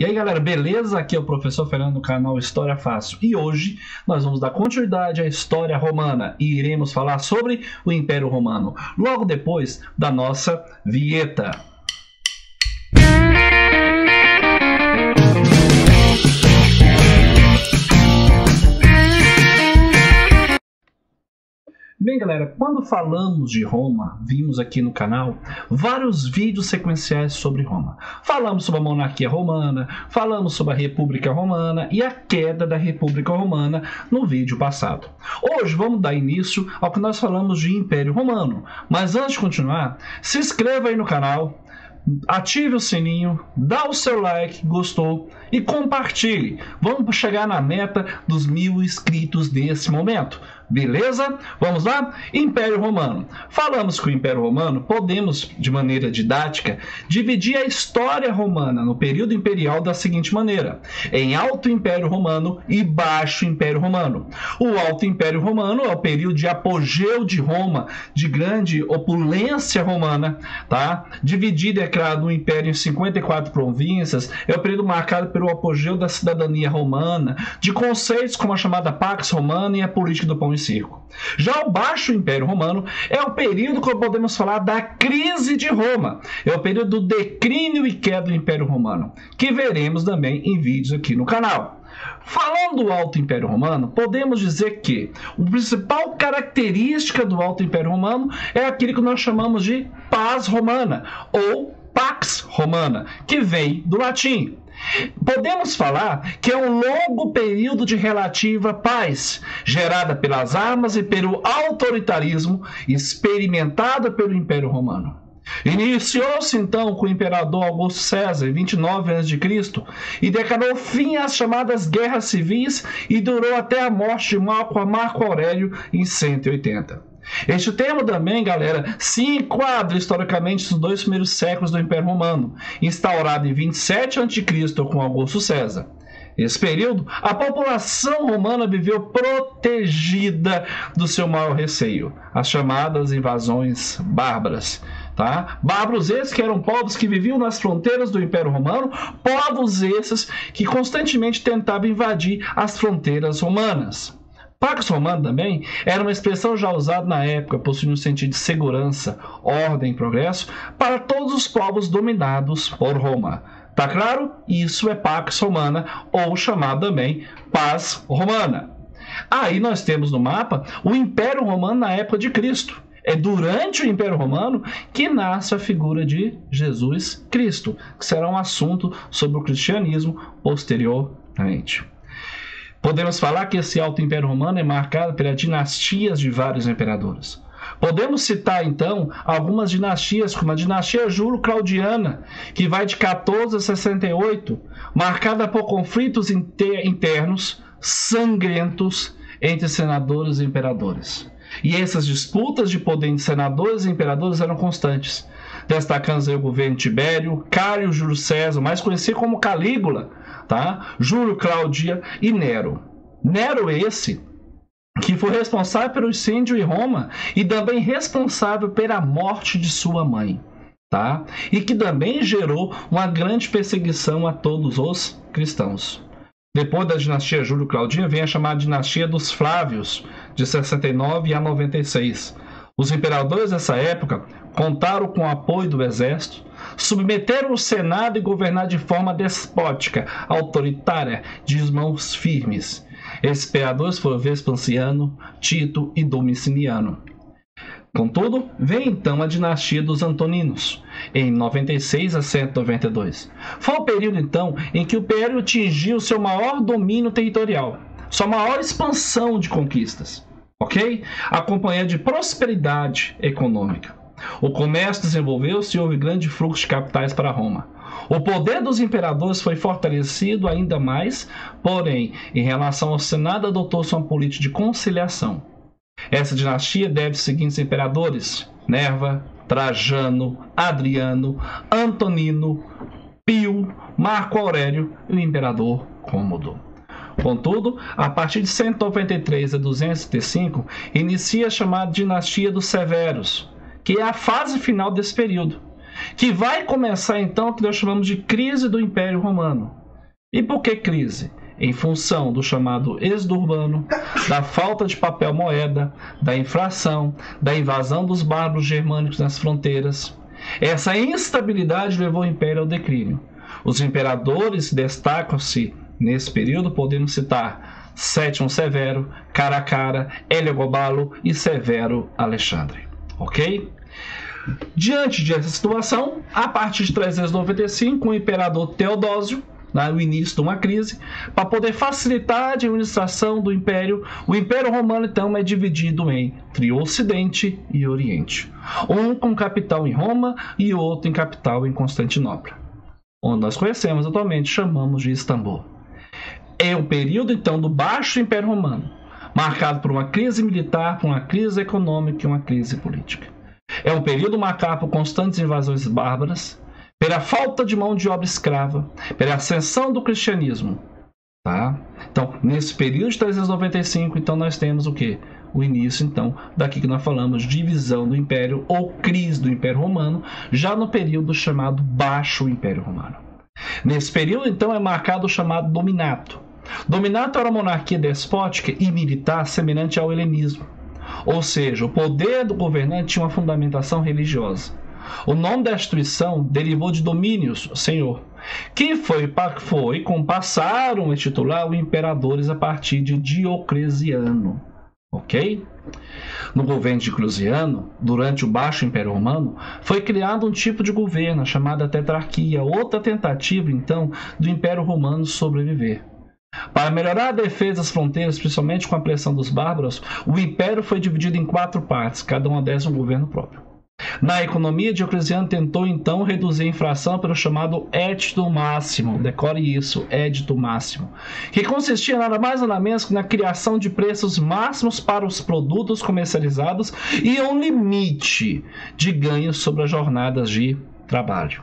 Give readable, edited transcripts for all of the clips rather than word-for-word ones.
E aí galera, beleza? Aqui é o professor Fernando do canal História Fácil e hoje nós vamos dar continuidade à história romana e iremos falar sobre o Império Romano, logo depois da nossa vinheta. Bem galera, quando falamos de Roma, vimos aqui no canal vários vídeos sequenciais sobre Roma. Falamos sobre a monarquia romana, falamos sobre a República Romana e a queda da República Romana no vídeo passado. Hoje vamos dar início ao que nós falamos de Império Romano, mas antes de continuar, se inscreva aí no canal, ative o sininho, dá o seu like, gostou e compartilhe. Vamos chegar na meta dos 1000 inscritos nesse momento. Beleza? Vamos lá? Império Romano. Falamos que o Império Romano podemos, de maneira didática, dividir a história romana no período imperial da seguinte maneira: em Alto Império Romano e Baixo Império Romano. O Alto Império Romano é o período de apogeu de Roma, de grande opulência romana, tá? Dividido, é claro, o Império em 54 províncias, é o período marcado pelo apogeu da cidadania romana, de conceitos como a chamada Pax Romana e a política do pão e circo. Já o Baixo Império Romano é o período que podemos falar da crise de Roma, é o período do declínio e queda do Império Romano, que veremos também em vídeos aqui no canal. Falando do Alto Império Romano, podemos dizer que a principal característica do Alto Império Romano é aquilo que nós chamamos de paz romana ou Pax Romana, que vem do latim. Podemos falar que é um longo período de relativa paz, gerada pelas armas e pelo autoritarismo experimentado pelo Império Romano. Iniciou-se então com o imperador Augusto César em 29 a.C. e declarou fim às chamadas guerras civis e durou até a morte de Marco Aurélio em 180. Este termo também, galera, se enquadra historicamente nos dois primeiros séculos do Império Romano, instaurado em 27 a.C. com Augusto César. Nesse período, a população romana viveu protegida do seu maior receio, as chamadas invasões bárbaras. Tá? Bárbaros esses que eram povos que viviam nas fronteiras do Império Romano, povos esses que constantemente tentavam invadir as fronteiras romanas. Pax Romano também era uma expressão já usada na época, possuindo um sentido de segurança, ordem e progresso para todos os povos dominados por Roma. Tá claro? Isso é Pax Romana, ou chamado também Paz Romana. Aí nós temos no mapa o Império Romano na época de Cristo. É durante o Império Romano que nasce a figura de Jesus Cristo, que será um assunto sobre o cristianismo posteriormente. Podemos falar que esse Alto Império Romano é marcado pelas dinastias de vários imperadores. Podemos citar, então, algumas dinastias, como a dinastia Júlio-Claudiana, que vai de 14 a 68, marcada por conflitos internos sangrentos entre senadores e imperadores. E essas disputas de poder entre senadores e imperadores eram constantes, destacando aí o governo Tibério, Caio Júlio César, mais conhecido como Calígula, tá? Júlio Cláudio e Nero. Nero esse que foi responsável pelo incêndio em Roma e também responsável pela morte de sua mãe, tá? E que também gerou uma grande perseguição a todos os cristãos. Depois da dinastia Júlio-Claudina vem a chamada dinastia dos Flávios, de 69 a 96. Os imperadores dessa época contaram com o apoio do exército, submeteram o Senado e governaram de forma despótica, autoritária, de mãos firmes. Esses imperadores foram Vespasiano, Tito e Domiciano. Contudo, vem então a dinastia dos Antoninos, em 96 a 192. Foi o período então em que o Império atingiu seu maior domínio territorial, sua maior expansão de conquistas, ok? Acompanhada de prosperidade econômica. O comércio desenvolveu-se e houve grande fluxo de capitais para Roma. O poder dos imperadores foi fortalecido ainda mais, porém, em relação ao Senado, adotou-se uma política de conciliação. Essa dinastia deve os seguintes imperadores: Nerva, Trajano, Adriano, Antonino, Pio, Marco Aurélio e o imperador Cômodo. Contudo, a partir de 193 a 205, inicia a chamada dinastia dos Severos, que é a fase final desse período, que vai começar então o que nós chamamos de crise do Império Romano. E por que crise? Em função do chamado êxodo urbano, da falta de papel moeda, da inflação, da invasão dos bárbaros germânicos nas fronteiras. Essa instabilidade levou o império ao declínio. Os imperadores destacam-se nesse período, podemos citar Sétimo Severo, Caracara, Heliogobalo e Severo Alexandre. Ok? Diante dessa situação, a partir de 395, o imperador Teodósio, no início de uma crise, para poder facilitar a administração do Império, o Império Romano então é dividido entre Ocidente e Oriente. Um com capital em Roma e outro em capital em Constantinopla, onde nós conhecemos atualmente, chamamos de Istambul. É o período então do Baixo Império Romano, marcado por uma crise militar, por uma crise econômica e uma crise política. É um período marcado por constantes invasões bárbaras, pela falta de mão de obra escrava, pela ascensão do cristianismo. Tá? Então, nesse período de 395, então, nós temos o quê? O início, então, daqui que nós falamos, divisão do Império ou crise do Império Romano, já no período chamado Baixo Império Romano. Nesse período, então, é marcado o chamado Dominato. Dominato era uma monarquia despótica e militar semelhante ao helenismo. Ou seja, o poder do governante tinha uma fundamentação religiosa. O nome da instituição derivou de Domínios, senhor, que foi como passaram a titular os imperadores a partir de Diocleciano. Ok? No governo de Diocleciano, durante o Baixo Império Romano, foi criado um tipo de governo chamado tetrarquia, outra tentativa, então, do Império Romano sobreviver. Para melhorar a defesa das fronteiras, principalmente com a pressão dos bárbaros, o Império foi dividido em 4 partes, cada uma delas um governo próprio. Na economia, Diocleciano tentou então reduzir a inflação pelo chamado Édito Máximo, decore isso, Édito Máximo, que consistia nada mais nada menos que na criação de preços máximos para os produtos comercializados e um limite de ganhos sobre as jornadas de trabalho.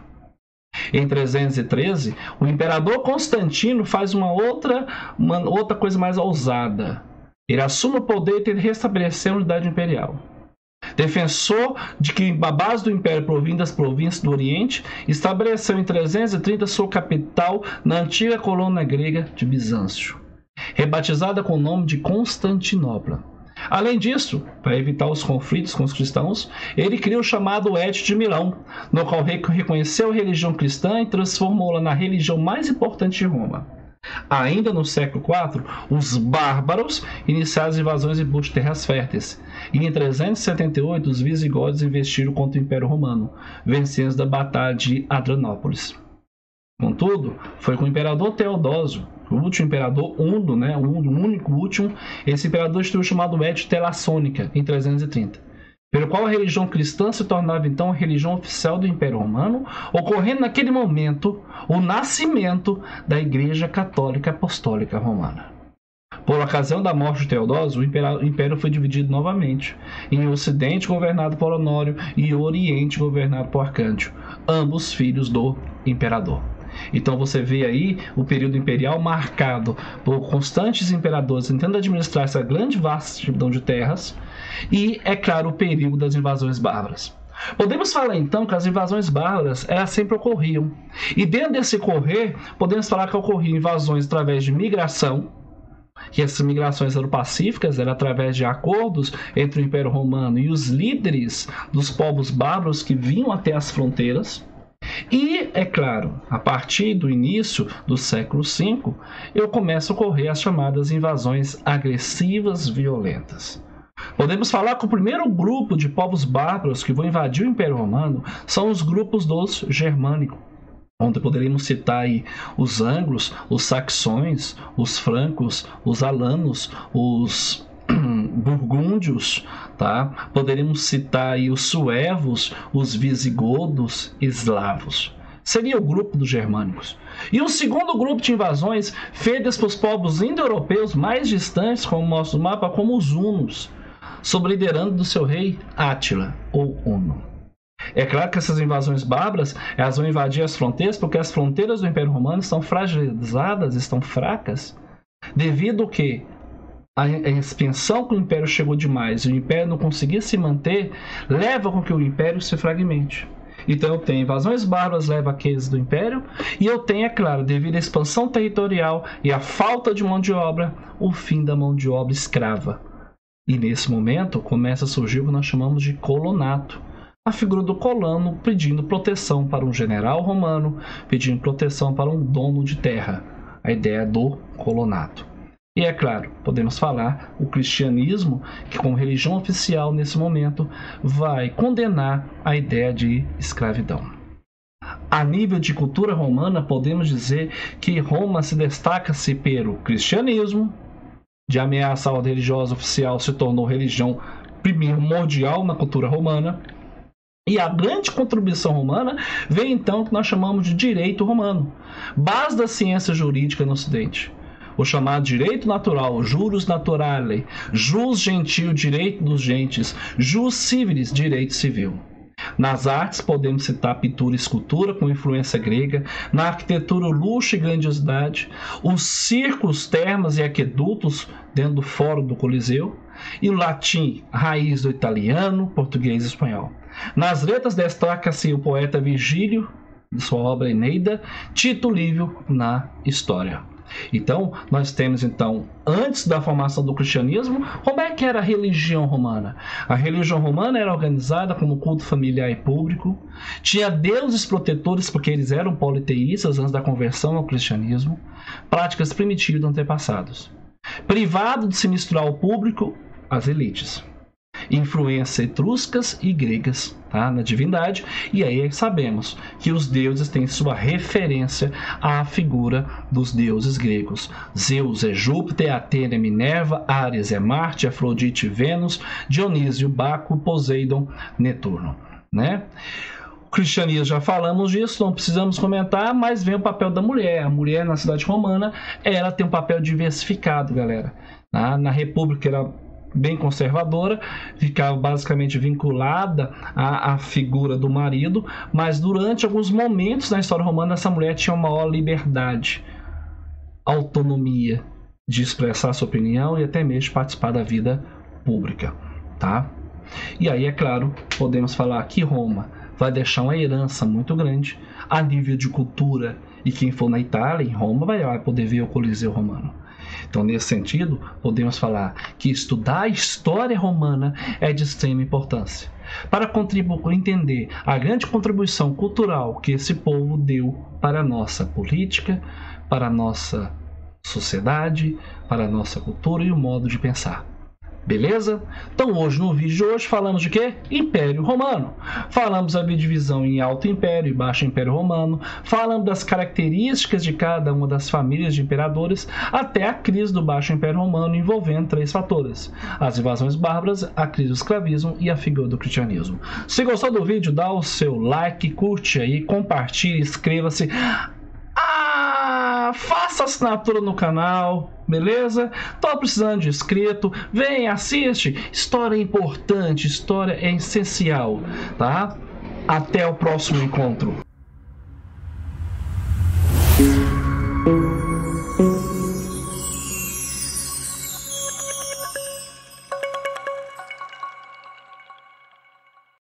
Em 313, o imperador Constantino faz uma outra coisa mais ousada. Ele assume o poder e tenta restabelecer a unidade imperial. Defensor de que a base do Império provinha das províncias do Oriente, estabeleceu em 330 sua capital na antiga colônia grega de Bizâncio, rebatizada com o nome de Constantinopla. Além disso, para evitar os conflitos com os cristãos, ele cria o chamado Edito de Milão, no qual reconheceu a religião cristã e transformou-la na religião mais importante de Roma. Ainda no século IV, os bárbaros iniciaram as invasões em busca de terras férteis, e em 378 os visigodos investiram contra o Império Romano, vencendo da Batalha de Adrianópolis. Contudo, foi com o imperador Teodósio, o último imperador Huno, o único último, esse imperador instituiu o chamado Edito Telassônica, em 330, pelo qual a religião cristã se tornava então a religião oficial do Império Romano, ocorrendo naquele momento o nascimento da Igreja Católica Apostólica Romana. Por ocasião da morte de Teodósio, o império foi dividido novamente, em Ocidente governado por Honório e Oriente governado por Arcândio, ambos filhos do imperador. Então você vê aí o período imperial marcado por constantes imperadores tentando administrar essa grande vastidão de terras e, é claro, o período das invasões bárbaras. Podemos falar então que as invasões bárbaras elas sempre ocorriam. E dentro desse ocorrer, podemos falar que ocorriam invasões através de migração, que essas migrações eram pacíficas, era através de acordos entre o Império Romano e os líderes dos povos bárbaros que vinham até as fronteiras. E, é claro, a partir do início do século V, começam a ocorrer as chamadas invasões agressivas violentas. Podemos falar que o primeiro grupo de povos bárbaros que vão invadir o Império Romano são os grupos dos germânicos, onde poderíamos citar aí os anglos, os saxões, os francos, os alanos, os burgúndios, tá? Poderíamos citar aí os suevos, os visigodos, eslavos. Seria o grupo dos germânicos. E um segundo grupo de invasões feitas pelos povos indo-europeus mais distantes, como mostra o mapa, como os hunos, sob liderando do seu rei Átila, ou Huno. É claro que essas invasões bárbaras elas vão invadir as fronteiras porque as fronteiras do Império Romano estão fragilizadas, estão fracas, devido ao que a expansão que o Império chegou demais e o Império não conseguia se manter, leva com que o Império se fragmente. Então eu tenho invasões bárbaras, leva aqueles do Império, e eu tenho, é claro, devido à expansão territorial e à falta de mão de obra, o fim da mão de obra escrava. E nesse momento começa a surgir o que nós chamamos de colonato. A figura do colano pedindo proteção para um general romano, pedindo proteção para um dono de terra. A ideia do colonato. E é claro, podemos falar o cristianismo, que como religião oficial nesse momento, vai condenar a ideia de escravidão. A nível de cultura romana, podemos dizer que Roma se destaca-se pelo cristianismo, de ameaça à ordem religiosa oficial se tornou religião primordial na cultura romana. E a grande contribuição romana vem então que nós chamamos de direito romano, base da ciência jurídica no Ocidente. O chamado direito natural, jurus naturale, jus gentil, direito dos gentes, jus civilis, direito civil. Nas artes podemos citar pintura e escultura com influência grega, na arquitetura luxo e grandiosidade, os circos, termas e aquedutos dentro do fórum do Coliseu, e o latim, raiz do italiano, português e espanhol. Nas letras destaca-se o poeta Virgílio, de sua obra Eneida, Tito Livio na história. Então, nós temos, antes da formação do cristianismo, como é que era a religião romana? A religião romana era organizada como culto familiar e público, tinha deuses protetores, porque eles eram politeístas antes da conversão ao cristianismo, práticas primitivas dos antepassados. Privado de se misturar ao público, as elites. Influência etruscas e gregas, tá, na divindade, e aí sabemos que os deuses têm sua referência à figura dos deuses gregos. Zeus é Júpiter, Atena é Minerva, Ares é Marte, Afrodite Vênus, Dionísio, Baco, Poseidon, Netuno, né? O cristianismo, já falamos disso, não precisamos comentar, mas vem o papel da mulher. A mulher na cidade romana, ela tem um papel diversificado, galera. Na República era bem conservadora, ficava basicamente vinculada à figura do marido, mas durante alguns momentos na história romana essa mulher tinha uma maior liberdade, autonomia de expressar sua opinião e até mesmo participar da vida pública, tá? E aí, é claro, podemos falar que Roma vai deixar uma herança muito grande a nível de cultura, e quem for na Itália, em Roma, vai poder ver o Coliseu Romano. Então, nesse sentido, podemos falar que estudar a história romana é de extrema importância para entender a grande contribuição cultural que esse povo deu para a nossa política, para a nossa sociedade, para a nossa cultura e o modo de pensar. Beleza? Então hoje, no vídeo de hoje, falamos de quê? Império Romano. Falamos da divisão em Alto Império e Baixo Império Romano. Falamos das características de cada uma das famílias de imperadores até a crise do Baixo Império Romano, envolvendo 3 fatores: as invasões bárbaras, a crise do escravismo e a figura do cristianismo. Se gostou do vídeo, dá o seu like, curte aí, compartilhe, inscreva-se. Faça assinatura no canal, beleza? Tô precisando de inscrito, vem, assiste. História é importante, história é essencial, tá? Até o próximo encontro.